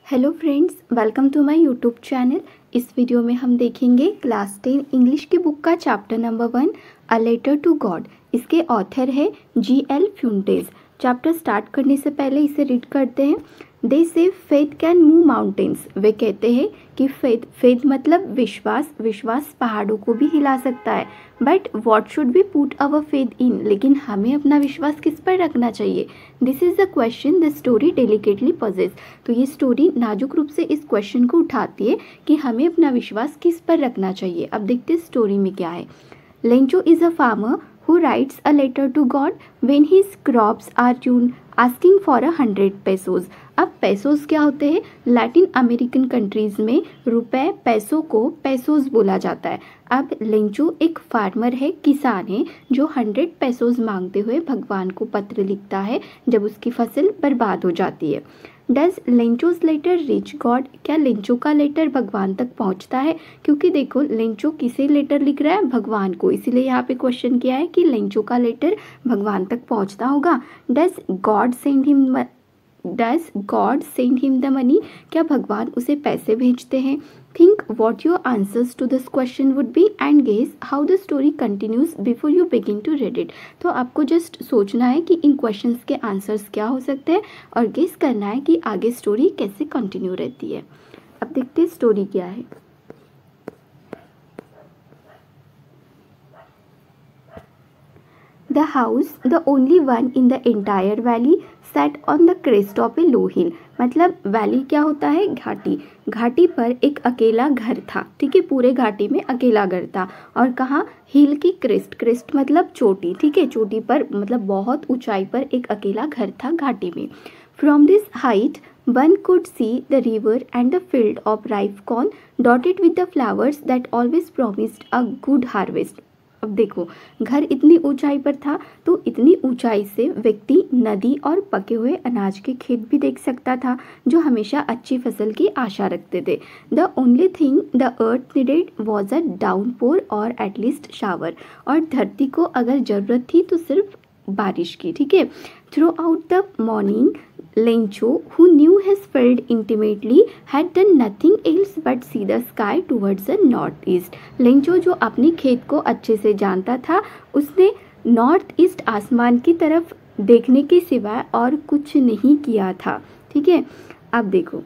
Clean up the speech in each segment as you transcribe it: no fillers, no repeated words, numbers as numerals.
Hello friends, welcome to my YouTube channel. इस वीडियो में हम देखेंगे क्लास 10 इंग्लिश की बुक का chapter number 1 a letter to God. इसके ऑथर है G.L. फ्यूंटेज। चैप्टर स्टार्ट करने से पहले इसे रीड करते हैं। दे से फेथ कैन मूव माउंटेन्स। वे कहते हैं कि फेथ मतलब विश्वास पहाड़ों को भी हिला सकता है। But what should be put our faith in. लेकिन हमें अपना विश्वास किस पर रखना चाहिए। This is the question the story delicately possess. तो ये स्टोरी नाजुक रूप से इस क्वेश्चन को उठाती है कि हमें अपना विश्वास किस पर रखना चाहिए। अब देखते हैं स्टोरी में क्या है। Lencho is a farmer who writes a letter to God when his crops are due asking for 100 pesos। अब पेसोस क्या होते हैं? लैटिन अमेरिकन कंट्रीज में रुपए पैसों को पेसोस बोला जाता है। अब लेंचो एक फार्मर है, किसान है, जो 100 पेसोस मांगते हुए भगवान को पत्र लिखता है जब उसकी फसल बर्बाद हो जाती है। Does Lencho's letter reach God. क्या लेंचो का लेटर भगवान तक पहुंचता है? क्योंकि देखो लेंचो किसे लेटर लिख रहा है? भगवान को। इसीलिए यहाँ पे क्वेश्चन किया है कि लेंचो का लेटर भगवान तक पहुंचता होगा। Does God send him the money. क्या भगवान उसे पैसे भेजते हैं? Think what your answers to this question would be and guess how the story continues before you begin to read it. तो आपको जस्ट सोचना है कि इन क्वेश्चंस के आंसर्स क्या हो सकते हैं और गेस करना है कि आगे स्टोरी कैसे कंटिन्यू रहती है। अब देखते हैं स्टोरी क्या है। The house, the only one in the entire valley, sat on the crest of a low hill। मतलब वैली क्या होता है? घाटी। घाटी पर एक अकेला घर था। ठीक है, पूरे घाटी में अकेला घर था। और कहाँ? हिल की क्रेस्ट मतलब चोटी। ठीक है, चोटी पर मतलब बहुत ऊंचाई पर एक अकेला घर था घाटी में। From this height one could see the river and the field of ripe corn dotted with the flowers that always promised a good harvest। अब देखो, घर इतनी ऊंचाई पर था तो इतनी ऊंचाई से व्यक्ति नदी और पके हुए अनाज के खेत भी देख सकता था जो हमेशा अच्छी फसल की आशा रखते थे। The only thing the earth needed was a downpour और एटलीस्ट शावर। और धरती को अगर जरूरत थी तो सिर्फ बारिश की। ठीक है। Through out the morning Lencho, who knew his field intimately, had done nothing else but see the sky towards the northeast। Lencho जो अपने खेत को अच्छे से जानता था, उसने नॉर्थ ईस्ट आसमान की तरफ देखने के सिवाय और कुछ नहीं किया था। ठीक है। अब देखो,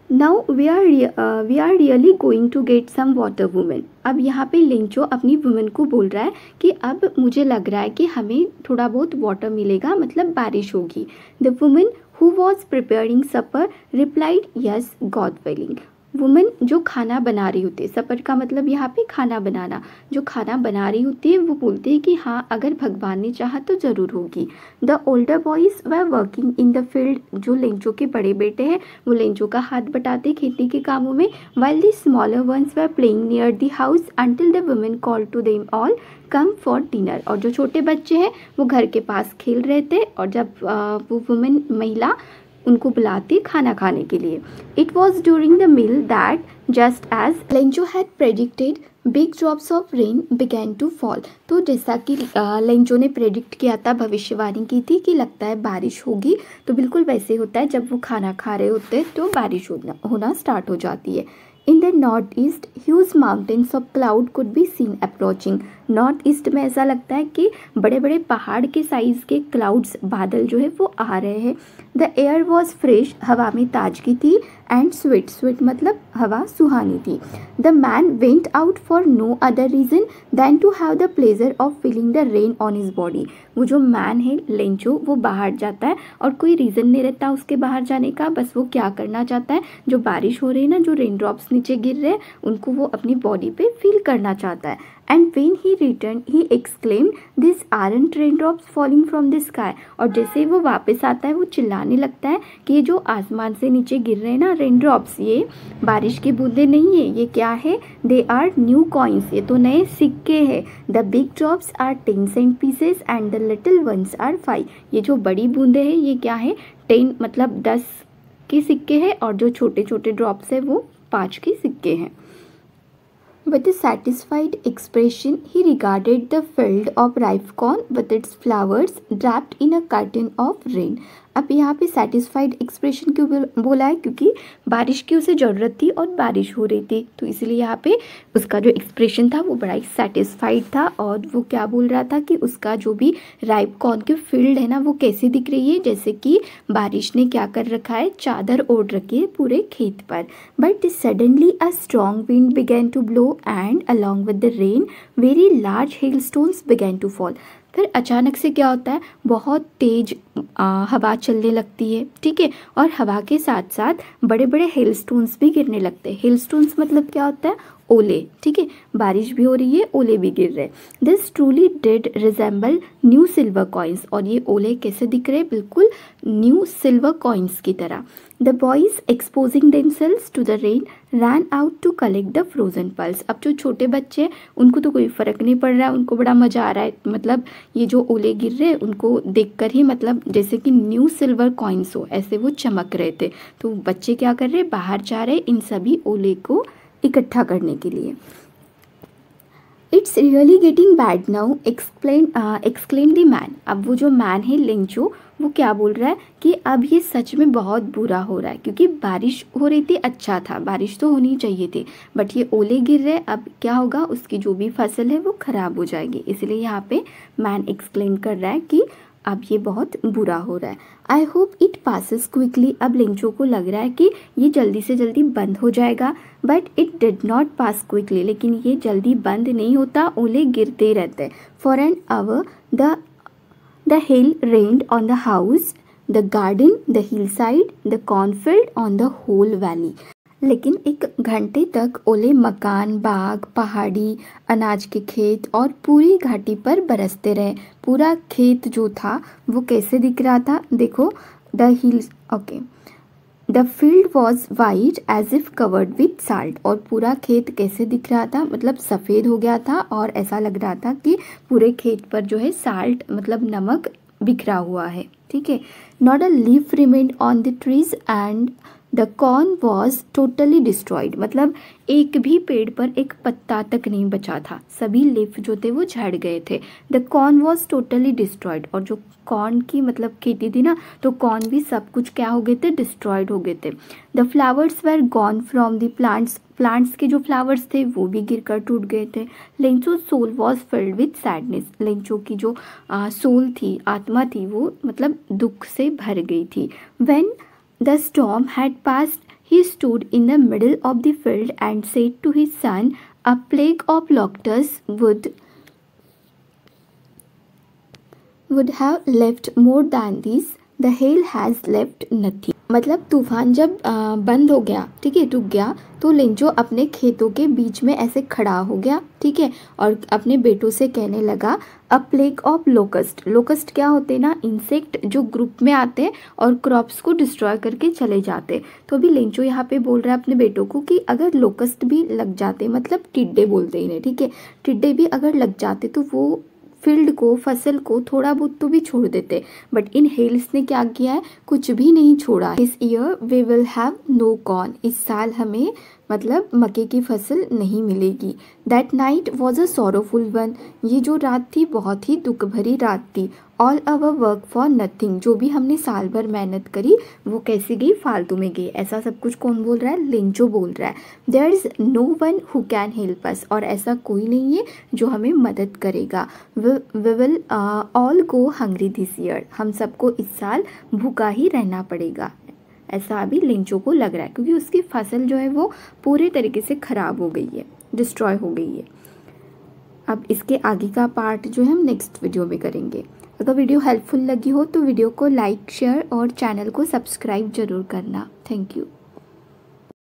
now we are really going to get some water women. अब यहाँ पे लेंचो अपनी वुमेन को बोल रहा है कि अब मुझे लग रहा है कि हमें थोड़ा बहुत वाटर मिलेगा, मतलब बारिश होगी। The women who was preparing supper replied yes God willing. Women जो खाना बना रही होती है, सपर का मतलब यहाँ पे खाना बनाना, जो खाना बना रही होती है वो बोलती है कि हाँ, अगर भगवान ने चाहा तो ज़रूर होगी। The older boys were working in the field. जो लेंचो के बड़े बेटे हैं वो लेंचो का हाथ बटाते खेती के कामों में। While the smaller ones were playing near the house until the women call to them all come for dinner. और जो छोटे बच्चे हैं वो घर के पास खेल रहे थे और जब वो वुमेन महिला उनको बुलाती खाना खाने के लिए। It was during the meal that just as Lencho had predicted big drops of rain began to fall. तो जैसा कि लेंचो ने प्रेडिक्ट किया था, भविष्यवाणी की थी कि लगता है बारिश होगी, तो बिल्कुल वैसे होता है जब वो खाना खा रहे होते हैं तो बारिश होना स्टार्ट हो जाती है। In the north east huge mountains of cloud could be seen approaching. North east में ऐसा लगता है कि बड़े बड़े पहाड़ के साइज के क्लाउड्स, बादल जो है वो आ रहे हैं। द एयर वॉज फ्रेश, हवा में ताजगी थी। एंड स्वीट मतलब हवा सुहानी थी। The man went out for no other reason than to have the pleasure of feeling the rain on his body. वो जो मैन है लेंचो, वो बाहर जाता है और कोई रीज़न नहीं रहता उसके बाहर जाने का, बस वो क्या करना चाहता है, जो बारिश हो रही है ना, जो रेन ड्रॉप्स नीचे गिर रहे हैं उनको वो अपनी बॉडी पे फील करना चाहता है। And when he return he exclaimed this aren't rain drops falling from the sky. और जैसे वो वापस आता है वो चिल्लाने लगता है कि ये जो आसमान से नीचे गिर रहे हैं ना रेन ड्रॉप्स, ये बारिश की बूंदें नहीं है, ये क्या है? They are new coins. ये तो नए सिक्के हैं। The big drops are 10 cent pieces and the little ones are 5। ये जो बड़ी बूंदें हैं ये क्या है? 10 मतलब 10 के सिक्के हैं और जो छोटे छोटे ड्रॉप्स है वो 5 के सिक्के हैं। With a satisfied expression, he regarded the field of ripe corn with its flowers draped in a curtain of rain. अब यहाँ पे सेटिस्फाइड एक्सप्रेशन क्यों बोला है, क्योंकि बारिश की उसे ज़रूरत थी और बारिश हो रही थी, तो इसलिए यहाँ पे उसका जो एक्सप्रेशन था वो बड़ा ही सेटिस्फाइड था। और वो क्या बोल रहा था कि उसका जो भी राइप कॉर्न की फील्ड है ना वो कैसी दिख रही है, जैसे कि बारिश ने क्या कर रखा है, चादर ओढ़ रखी है पूरे खेत पर। But suddenly a strong wind began to blow and along with the rain very large hailstones began to fall. फिर अचानक से क्या होता है, बहुत तेज हवा चलने लगती है, ठीक है, और हवा के साथ साथ बड़े बड़े हेलस्टोन्स भी गिरने लगते हैं। हेलस्टोन्स मतलब क्या होता है, ओले, ठीक है, बारिश भी हो रही है, ओले भी गिर रहे हैं। This truly did resemble new silver coins, और ये ओले कैसे दिख रहे हैं, बिल्कुल न्यू सिल्वर कॉइन्स की तरह। The boys exposing themselves to the rain ran out to collect the frozen pearls. अब जो छोटे बच्चे हैं उनको तो कोई फ़र्क नहीं पड़ रहा है, उनको बड़ा मज़ा आ रहा है, मतलब ये जो ओले गिर रहे हैं उनको देखकर ही मतलब जैसे कि न्यू सिल्वर कॉइन्स हो, ऐसे वो चमक रहे थे। तो बच्चे क्या कर रहे हैं, बाहर जा रहे हैं इन सभी ओले को इकट्ठा करने के लिए। It's really getting bad now exclaim the man. अब वो जो मैन है लेंचो, वो क्या बोल रहा है कि अब ये सच में बहुत बुरा हो रहा है, क्योंकि बारिश हो रही थी, अच्छा था, बारिश तो होनी चाहिए थी, बट ये ओले गिर रहे, अब क्या होगा, उसकी जो भी फसल है वो ख़राब हो जाएगी। इसलिए यहाँ पे मैन एक्सप्लेन कर रहा है कि अब ये बहुत बुरा हो रहा है। I hope it passes quickly. अब लेंचो को लग रहा है कि ये जल्दी से जल्दी बंद हो जाएगा, but it did not pass quickly. लेकिन ये जल्दी बंद नहीं होता, ओले गिरते रहते। For an hour the hail rained on the house, the garden, the hillside, the cornfield, on the whole valley. लेकिन एक घंटे तक ओले मकान, बाग, पहाड़ी, अनाज के खेत और पूरी घाटी पर बरसते रहे। पूरा खेत जो था वो कैसे दिख रहा था, देखो, the hills, okay, the field was white as if covered with salt. और पूरा खेत कैसे दिख रहा था, मतलब सफ़ेद हो गया था और ऐसा लग रहा था कि पूरे खेत पर जो है साल्ट मतलब नमक बिखरा हुआ है, ठीक है। Not a leaf remained on the trees and the corn was totally destroyed. मतलब एक भी पेड़ पर एक पत्ता तक नहीं बचा था, सभी लीफ जो थे वो झड़ गए थे। The corn was totally destroyed, और जो कॉर्न की मतलब खेती थी ना, तो कॉर्न भी सब कुछ क्या हो गए थे, डिस्ट्रॉयड हो गए थे। The flowers were gone from the plants, plants के जो फ्लावर्स थे वो भी गिरकर टूट गए थे। Lencho soul was filled with sadness. Lencho की जो सोल थी, आत्मा थी, वो मतलब दुख से भर गई थी। When the storm had passed, he stood in the middle of the field and said to his son, a plague of locusts would have left more than this. The hail has left nothing. मतलब तूफान जब बंद हो गया, ठीक है, रुक गया, तो लेंचो अपने खेतों के बीच में ऐसे खड़ा हो गया, ठीक है, और अपने बेटों से कहने लगा, अ प्लेग ऑफ लोकस्ट। लोकस्ट क्या होते ना, इंसेक्ट जो ग्रुप में आते हैं और क्रॉप्स को डिस्ट्रॉय करके चले जाते। तो अभी लेंचो यहाँ पे बोल रहा है अपने बेटों को कि अगर लोकस्ट भी लग जाते, मतलब टिड्डे बोलते इन्हें, ठीक है, टिड्डे भी अगर लग जाते तो वो फील्ड को, फसल को थोड़ा बहुत तो भी छोड़ देते, बट इन हेल्स ने क्या किया है, कुछ भी नहीं छोड़ा। This year we will have no corn. इस साल हमें मतलब मक्के की फसल नहीं मिलेगी। That night was a sorrowful one. ये जो रात थी बहुत ही दुख भरी रात थी। All our work for nothing. जो भी हमने साल भर मेहनत करी वो कैसे गई, फालतू में गई। ऐसा सब कुछ कौन बोल रहा है, लेंचो बोल रहा है। There is no one who can help us. और ऐसा कोई नहीं है जो हमें मदद करेगा। We will all go hungry this year. हम सबको इस साल भूखा ही रहना पड़ेगा, ऐसा अभी लेंचो को लग रहा है, क्योंकि उसकी फसल जो है वो पूरे तरीके से ख़राब हो गई है, डिस्ट्रॉय हो गई है। अब इसके आगे का पार्ट जो है हम नेक्स्ट वीडियो में करेंगे। अगर वीडियो हेल्पफुल लगी हो तो वीडियो को लाइक, शेयर और चैनल को सब्सक्राइब ज़रूर करना। Thank you.